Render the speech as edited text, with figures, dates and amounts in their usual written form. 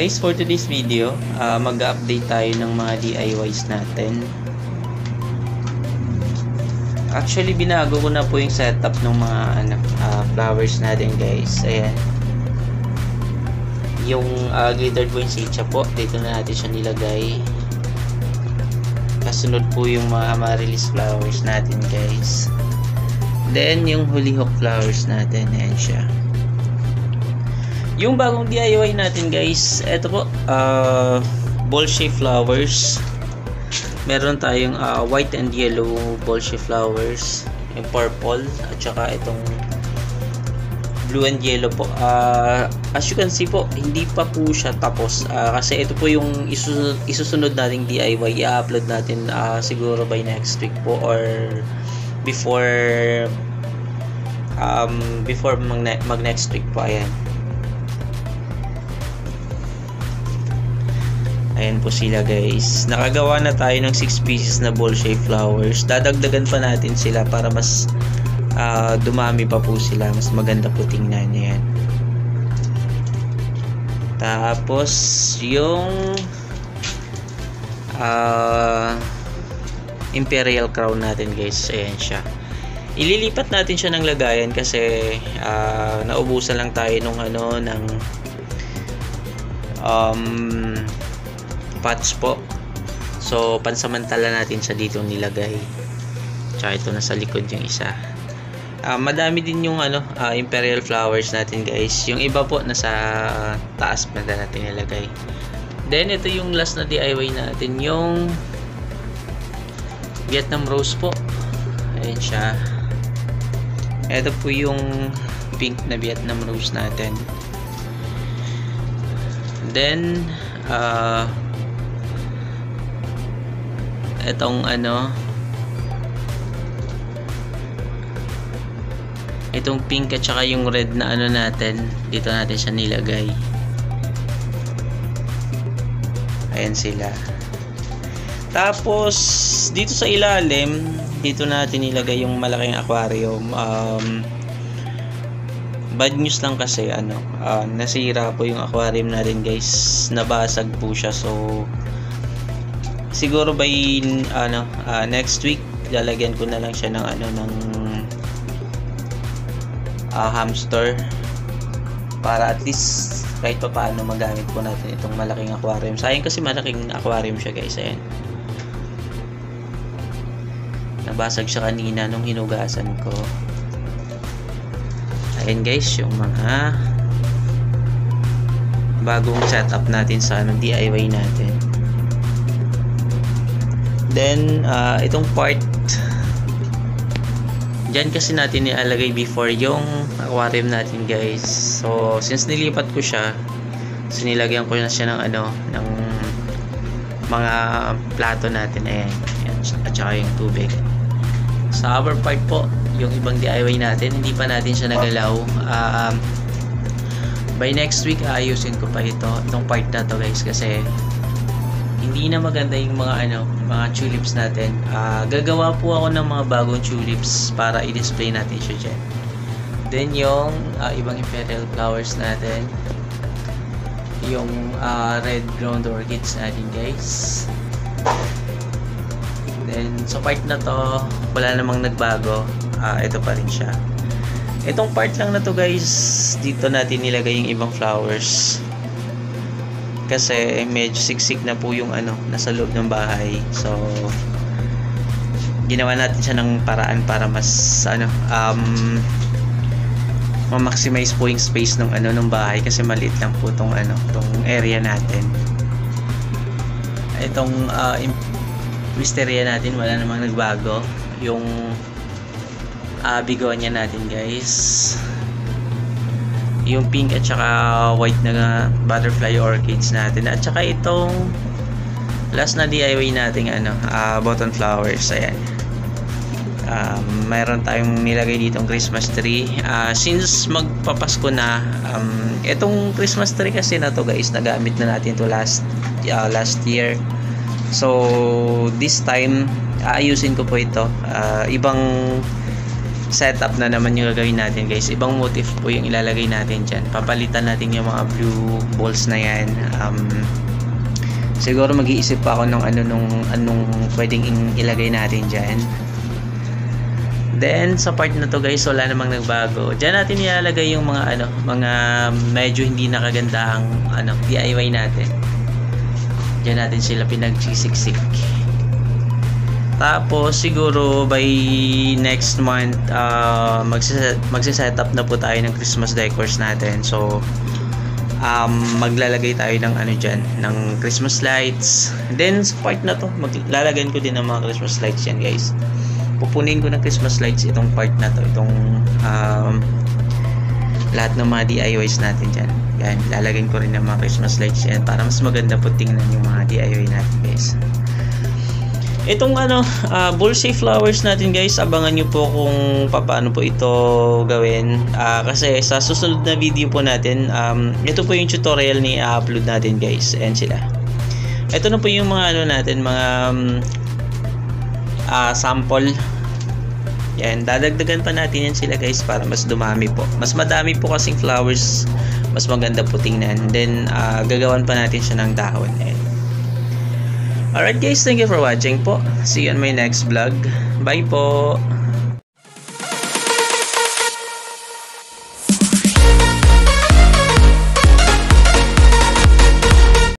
Guys, for today's video, mag-update tayo ng mga DIYs natin. Actually, binago ko na po yung setup ng mga flowers natin, guys. Ayan. Yung glittered poinsettia po, dito na natin siya nilagay. Kasunod po yung mga amaryllis flowers natin, guys. Then, yung hollyhock flowers natin, ayan siya. Yung bagong DIY natin, guys, eto po, ball shape flowers. Meron tayong white and yellow ball shape flowers, yung purple at saka itong blue and yellow po. As you can see po, hindi pa po siya tapos kasi ito po yung isusunod nating DIY. I-upload natin siguro by next week po or before mag next week po. Ayan po sila, guys. Nakagawa na tayo ng 6 pieces na ball shape flowers. Dadagdagan pa natin sila para mas dumami pa po sila. Mas maganda po tingnan. Ayan. Tapos yung imperial crown natin, guys. Ayan siya. Ililipat natin siya ng lagayan kasi naubusan lang tayo ng pots po. So pansamantala natin siya dito nilagay. Tsaka ito nasa likod yung isa. Madami din yung imperial flowers natin, guys. Yung iba po nasa taas pa natin nilagay. Then ito yung last na DIY natin, yung Vietnam rose po. Ayan siya. Ito po yung pink na Vietnam rose natin. Then itong pink at saka yung red na natin, dito natin siya nilagay. Ayan sila. Tapos dito sa ilalim, dito natin nilagay yung malaking aquarium. Bad news lang kasi nasira po yung aquarium natin, guys. Nabasag po siya. So siguro by next week lalagyan ko na lang siya ng hamster para at least kahit pa paano magamit po natin itong malaking aquarium. Sayang kasi malaking aquarium siya, guys. Ayan. Nabasag siya kanina nung hinugasan ko. Ayan, guys, yung mga bagong setup natin sa DIY natin. Then itong part dyan kasi natin nilalagay before yung aquarium natin, guys. So since nilipat ko siya, so nilagyan ko na siya ng ng mga plato natin. Ayan, at saka yung tubig. Sa upper part po, yung ibang DIY natin, hindi pa natin siya nagalaw. By next week ayusin ko pa itong part na to, guys, kasi hindi na maganda yung mga tulips natin. Gagawa po ako ng mga bagong tulips para i-display natin siya dyan. Then yung ibang imperial flowers natin, yung red ground orchids natin, guys. Then sa part na to, wala namang nagbago. Ito pa rin siya. Itong part lang na to, guys, dito natin nilagay yung ibang flowers kasi medyo siksik na po yung nasa loob ng bahay. So ginawa natin siya ng paraan para mas ma-maximize po yung space ng ng bahay kasi maliit lang po tong area natin. Itong wisteria natin, wala namang nagbago. Yung begonia natin, guys, yung pink at saka white na butterfly orchids natin, at saka itong last na DIY nating button flowers. Ayan. Mayroon tayong nilagay ditong Christmas tree. Since magpapasko na, itong Christmas tree kasi na to, guys, nagamit na natin to last year. So this time aayusin ko po ito. Ibang setup na naman yung gagawin natin guys. Ibang motif po yung ilalagay natin dyan. Papalitan natin yung mga blue balls na yan. Siguro mag-iisip pa ako ng anong pwedeng ilagay natin dyan. Then sa part na to guys, wala namang nagbago. Diyan natin ilalagay yung mga mga medyo hindi nakagandahang DIY natin. Diyan natin sila pinagsisiksik. Tapos siguro by next month magse-setup na po tayo ng Christmas decors natin. So maglalagay tayo ng diyan, ng Christmas lights. Then sa part na to, maglalagyan ko din ng mga Christmas lights yan guys. Pupunin ko ng Christmas lights itong part na to, itong lahat ng mga DIYs natin dyan. Yan, lalagyan ko rin ng mga Christmas lights yan para mas maganda po tingnan yung mga DIY natin guys. Itong bullseye flowers natin guys, abangan nyo po kung paano po ito gawin. Kasi sa susunod na video po natin, ito po yung tutorial ni upload natin guys. Ayan sila. Ito na po yung mga natin, mga sample. Yan, dadagdagan pa natin yan sila guys para mas dumami po. Mas madami po kasing flowers, mas maganda po tingnan. Then gagawan pa natin siya ng dahon. Ayan. Alright guys, thank you for watching po. See you on my next vlog. Bye po.